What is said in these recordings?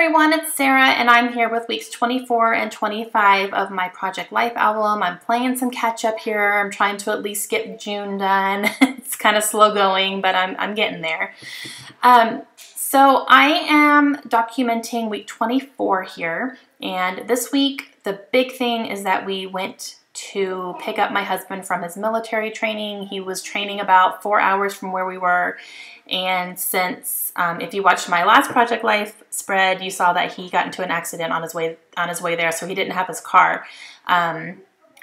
everyone, it's Sarah and I'm here with weeks 24 and 25 of my Project Life album. I'm playing some catch up here. I'm trying to at least get June done. It's kind of slow going, but I'm getting there. So I am documenting week 24 here, and this week the big thing is that we went to pick up my husband from his military training. He was training about 4 hours from where we were, and since if you watched my last Project Life spread, you saw that he got into an accident on his way there, so he didn't have his car.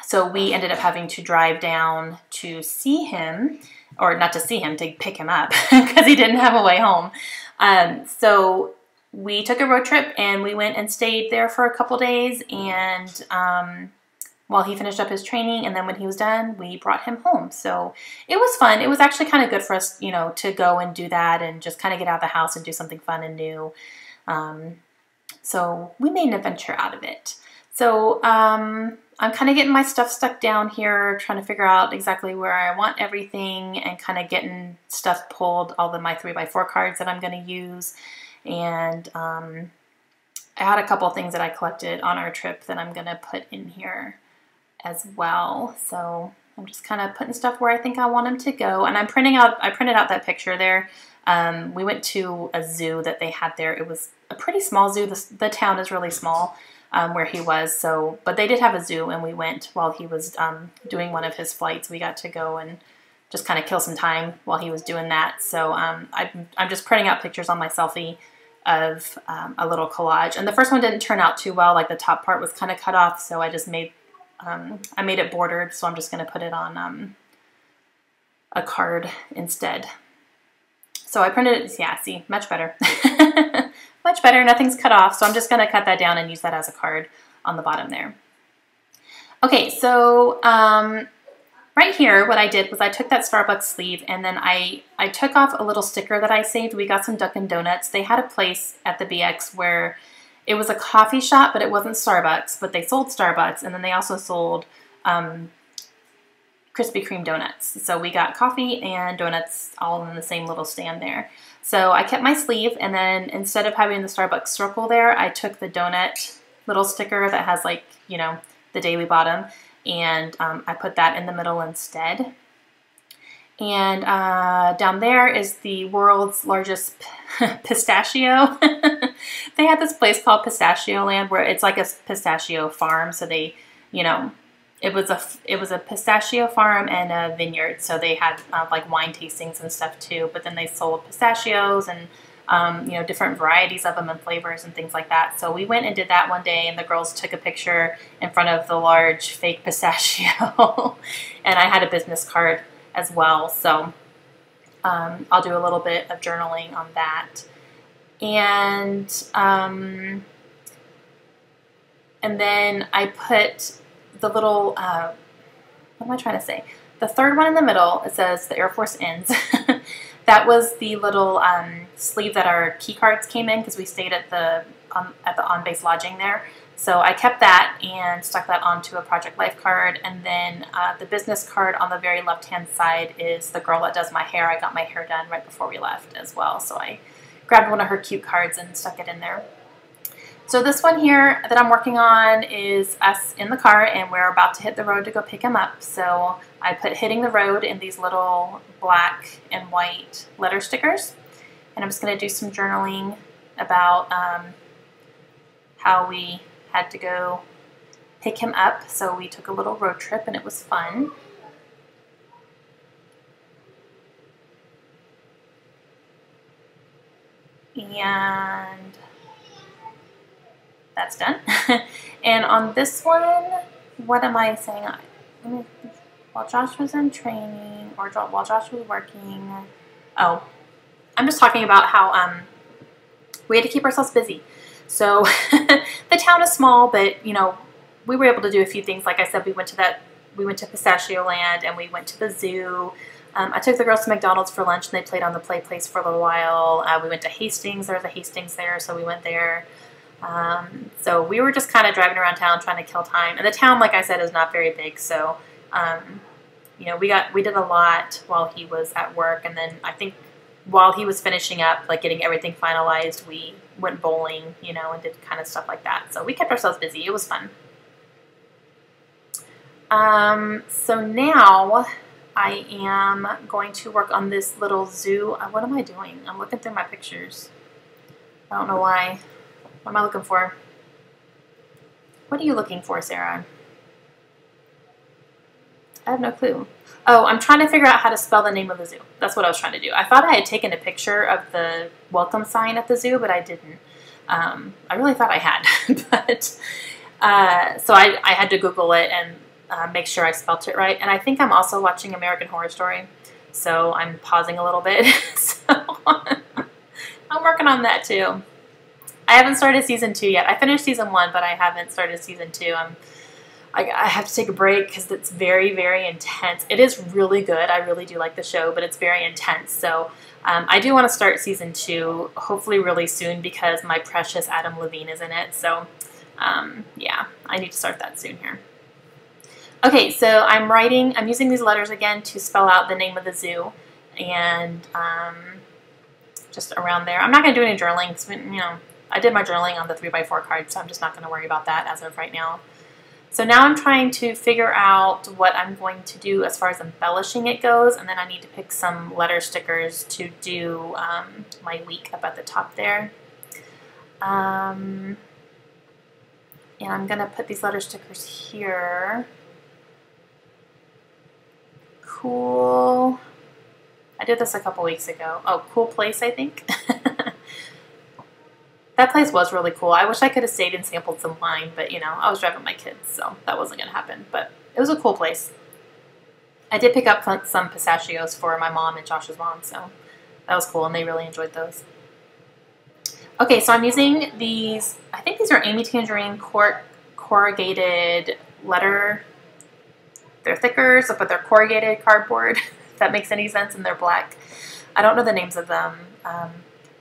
So we ended up having to drive down to see him, or not to see him, to pick him up because he didn't have a way home. So we took a road trip and we went and stayed there for a couple days, and while he finished up his training, and then when he was done, we brought him home. So it was fun. It was actually kind of good for us, you know, to go and do that and just kind of get out of the house and do something fun and new. So we made an adventure out of it. So I'm kind of getting my stuff stuck down here, trying to figure out exactly where I want everything and kind of getting stuff pulled, all of my 3x4 cards that I'm going to use. And I had a couple things that I collected on our trip that I'm going to put in here as well. So I'm just kind of putting stuff where I think I want them to go. And I printed out that picture there. We went to a zoo that they had there. It was a pretty small zoo. The town is really small where he was. So, but they did have a zoo, and we went while he was doing one of his flights. We got to go and just kind of kill some time while he was doing that. So I'm just printing out pictures on my selfie of a little collage. And the first one didn't turn out too well. Like the top part was kind of cut off, so I just made I made it bordered, so I'm just going to put it on a card instead. So I printed it, yeah, see, much better. Much better, nothing's cut off, so I'm just going to cut that down and use that as a card on the bottom there. Okay, so right here, what I did was I took that Starbucks sleeve, and then I took off a little sticker that I saved. We got some Dunkin' Donuts. They had a place at the BX where it was a coffee shop, but it wasn't Starbucks, but they sold Starbucks, and then they also sold Krispy Kreme donuts. So we got coffee and donuts all in the same little stand there. So I kept my sleeve, and then instead of having the Starbucks circle there, I took the donut little sticker that has, like, you know, the day we bought them, and I put that in the middle instead. And down there is the world's largest pistachio. They had this place called Pistachio Land where it's like a pistachio farm. So they, you know, it was a pistachio farm and a vineyard. So they had like wine tastings and stuff too. But then they sold pistachios and you know, different varieties of them and flavors and things like that. So we went and did that one day, and the girls took a picture in front of the large fake pistachio. And I had a business card as well. So I'll do a little bit of journaling on that. And then I put the little, what am I trying to say? The third one in the middle, it says the Air Force ends. That was the little sleeve that our key cards came in because we stayed at the on-base lodging there. So I kept that and stuck that onto a Project Life card. And then the business card on the very left-hand side is the girl that does my hair. I got my hair done right before we left as well. So I grabbed one of her cute cards and stuck it in there. So this one here that I'm working on is us in the car, and we're about to hit the road to go pick him up. So I put hitting the road in these little black and white letter stickers. And I'm just going to do some journaling about how we had to go pick him up. So we took a little road trip, and it was fun. And that's done. And on this one, what am I saying? While Josh was in training, or while Josh was working, oh, I'm just talking about how we had to keep ourselves busy. So the town is small, but you know, we were able to do a few things. Like I said, we went to Pistachio Land, and we went to the zoo. I took the girls to McDonald's for lunch, and they played on the play place for a little while. We went to Hastings. There's a Hastings there, so we went there. So we were just kind of driving around town trying to kill time. And the town, like I said, is not very big, so you know, we did a lot while he was at work, and then I think while he was finishing up, like getting everything finalized, we went bowling, you know, and did kind of stuff like that. So we kept ourselves busy. It was fun. So now I am going to work on this little zoo. What am I doing? I'm looking through my pictures. I don't know why. What am I looking for? What are you looking for, Sarah? I have no clue. Oh, I'm trying to figure out how to spell the name of the zoo. That's what I was trying to do. I thought I had taken a picture of the welcome sign at the zoo, but I didn't. I really thought I had, but so I had to Google it and make sure I spelt it right. And I think I'm also watching American Horror Story, so I'm pausing a little bit. So I'm working on that too. I haven't started season 2 yet. I finished season 1, but I haven't started season 2. I have to take a break because it's very, very intense. It is really good. I really do like the show, but it's very intense. So I do want to start season 2, hopefully really soon, because my precious Adam Levine is in it. So yeah, I need to start that soon here. Okay, so I'm using these letters again to spell out the name of the zoo, and just around there. I'm not going to do any journaling because, you know, I did my journaling on the 3x4 card, so I'm just not going to worry about that as of right now. So now I'm trying to figure out what I'm going to do as far as embellishing it goes, and then I need to pick some letter stickers to do my week up at the top there. And I'm going to put these letter stickers here. Cool. I did this a couple weeks ago. Oh, Cool Place, I think. That place was really cool. I wish I could have stayed and sampled some wine, but, you know, I was driving my kids, so that wasn't going to happen. But it was a cool place. I did pick up some pistachios for my mom and Josh's mom, so that was cool, and they really enjoyed those. Okay, so I'm using these, I think these are Amy Tangerine corrugated letter. They're thicker, so, but they're corrugated cardboard, if that makes any sense, and they're black. I don't know the names of them,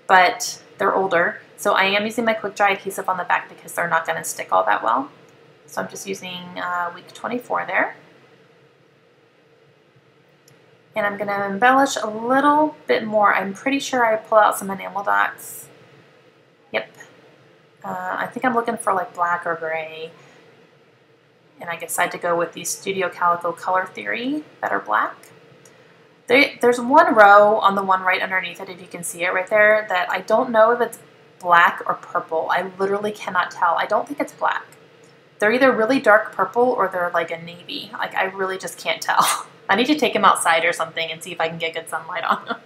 but they're older. So I am using my quick dry adhesive on the back because they're not going to stick all that well. So I'm just using week 24 there. And I'm going to embellish a little bit more. I'm pretty sure I pull out some enamel dots. Yep. I think I'm looking for like black or gray. And I decided to go with these Studio Calico Color Theory that are black. There's one row on the one right underneath it, if you can see it right there, that I don't know if it's black or purple. I literally cannot tell. I don't think it's black. They're either really dark purple or they're like a navy. Like, I really just can't tell. I need to take them outside or something and see if I can get good sunlight on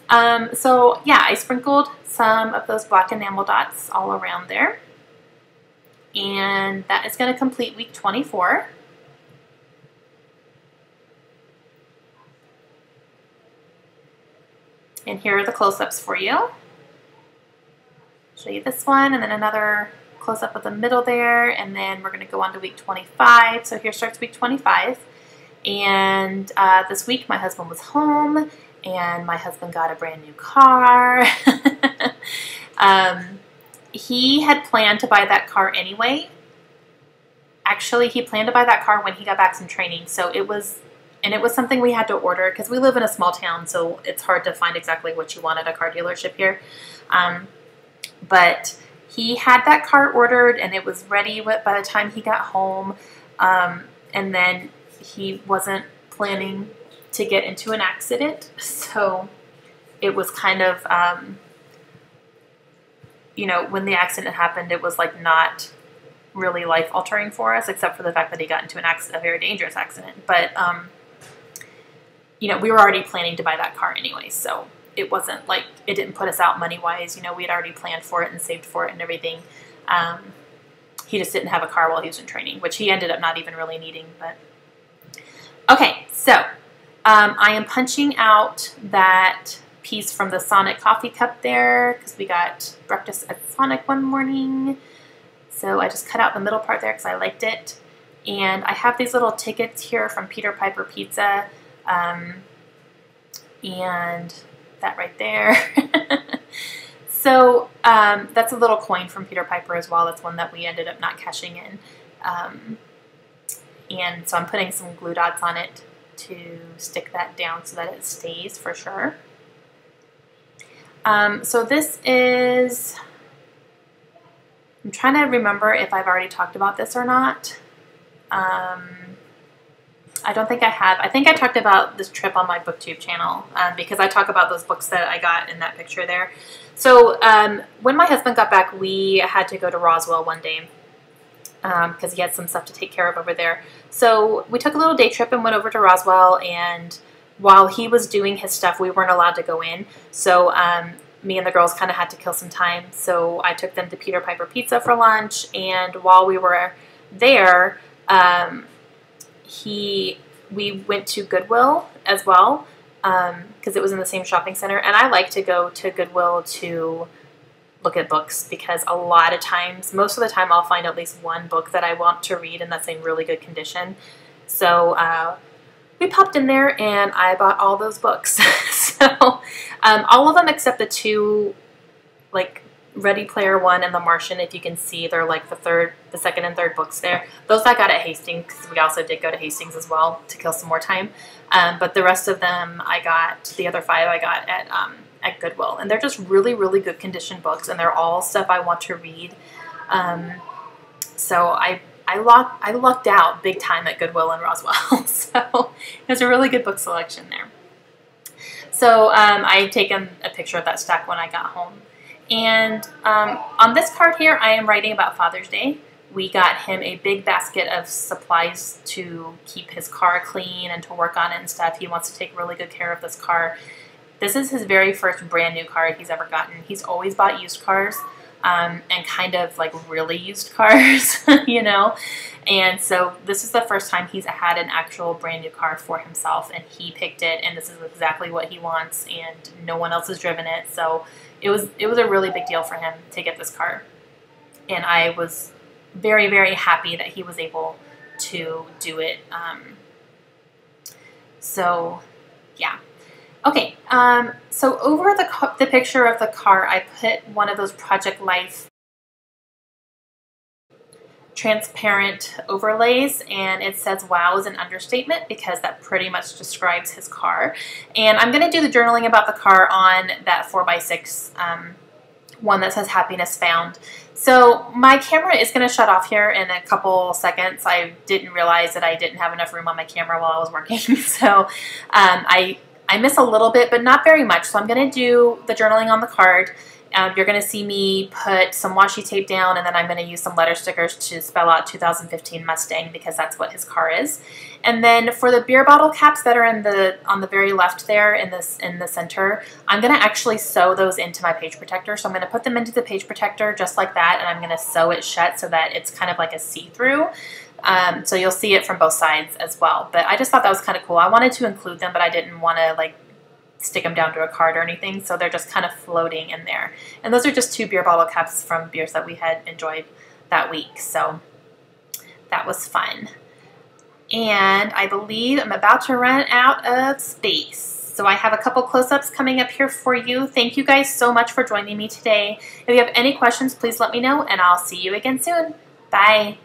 them. So yeah, I sprinkled some of those black enamel dots all around there. And that is going to complete week 24. And here are the close-ups for you. Show you this one, and then another close-up of the middle there, and then we're going to go on to week 25. So here starts week 25. And this week my husband was home, and my husband got a brand new car. He had planned to buy that car anyway. Actually, he planned to buy that car when he got back from training. So it was something we had to order because we live in a small town, so it's hard to find exactly what you want at a car dealership here. But he had that car ordered, and it was ready by the time he got home. And then he wasn't planning to get into an accident, so it was kind of, you know, when the accident happened, it was like not really life-altering for us, except for the fact that he got into a very dangerous accident. But you know, we were already planning to buy that car anyway, so it wasn't like, it didn't put us out money-wise. You know, we had already planned for it and saved for it and everything. He just didn't have a car while he was in training, which he ended up not even really needing. But okay, so I am punching out that piece from the Sonic coffee cup there because we got breakfast at Sonic one morning. So I just cut out the middle part there because I liked it. And I have these little tickets here from Peter Piper Pizza. And that right there. So that's a little coin from Peter Piper as well. That's one that we ended up not cashing in. And so I'm putting some glue dots on it to stick that down so that it stays for sure. So this is, I'm trying to remember if I've already talked about this or not. I don't think I have. I think I talked about this trip on my BookTube channel because I talk about those books that I got in that picture there. So when my husband got back, we had to go to Roswell one day because he had some stuff to take care of over there. So we took a little day trip and went over to Roswell, and while he was doing his stuff, we weren't allowed to go in. So me and the girls kind of had to kill some time. So I took them to Peter Piper Pizza for lunch, and while we were there, we went to Goodwill as well because it was in the same shopping center. And I like to go to Goodwill to look at books because a lot of times, most of the time, I'll find at least one book that I want to read and that's in really good condition. So we popped in there and I bought all those books. So all of them except the two, like Ready Player One and The Martian, if you can see, they're like the second and third books there. Those I got at Hastings because we also did go to Hastings as well to kill some more time. But the rest of them the other 5 I got at Goodwill. And they're just really, really good condition books, and they're all stuff I want to read. So I lucked out big time at Goodwill in Roswell. So there's a really good book selection there. So I had taken a picture of that stack when I got home. And on this card here, I am writing about Father's Day. We got him a big basket of supplies to keep his car clean and to work on it and stuff. He wants to take really good care of this car. This is his very first brand new car he's ever gotten. He's always bought used cars and kind of like really used cars, you know. And so this is the first time he's had an actual brand new car for himself, and he picked it, and this is exactly what he wants, and no one else has driven it. So it was a really big deal for him to get this car. And I was very, very happy that he was able to do it. So yeah. Okay, so over the picture of the car, I put one of those Project Life transparent overlays, and it says wow is an understatement because that pretty much describes his car. And I'm going to do the journaling about the car on that 4x6 one that says happiness found. So my camera is going to shut off here in a couple seconds. I didn't realize that I didn't have enough room on my camera while I was working. So I miss a little bit, but not very much. So I'm going to do the journaling on the card. You're going to see me put some washi tape down, and then I'm going to use some letter stickers to spell out 2015 Mustang because that's what his car is. And then for the beer bottle caps that are on the very left there in the center, I'm going to actually sew those into my page protector. So I'm going to put them into the page protector just like that, and I'm going to sew it shut so that it's kind of like a see-through. So you'll see it from both sides as well. But I just thought that was kind of cool. I wanted to include them, but I didn't want to like stick them down to a card or anything, so they're just kind of floating in there. And those are just 2 beer bottle caps from beers that we had enjoyed that week, so that was fun. And I believe I'm about to run out of space, so I have a couple close-ups coming up here for you. Thank you guys so much for joining me today. If you have any questions, please let me know, and I'll see you again soon. Bye!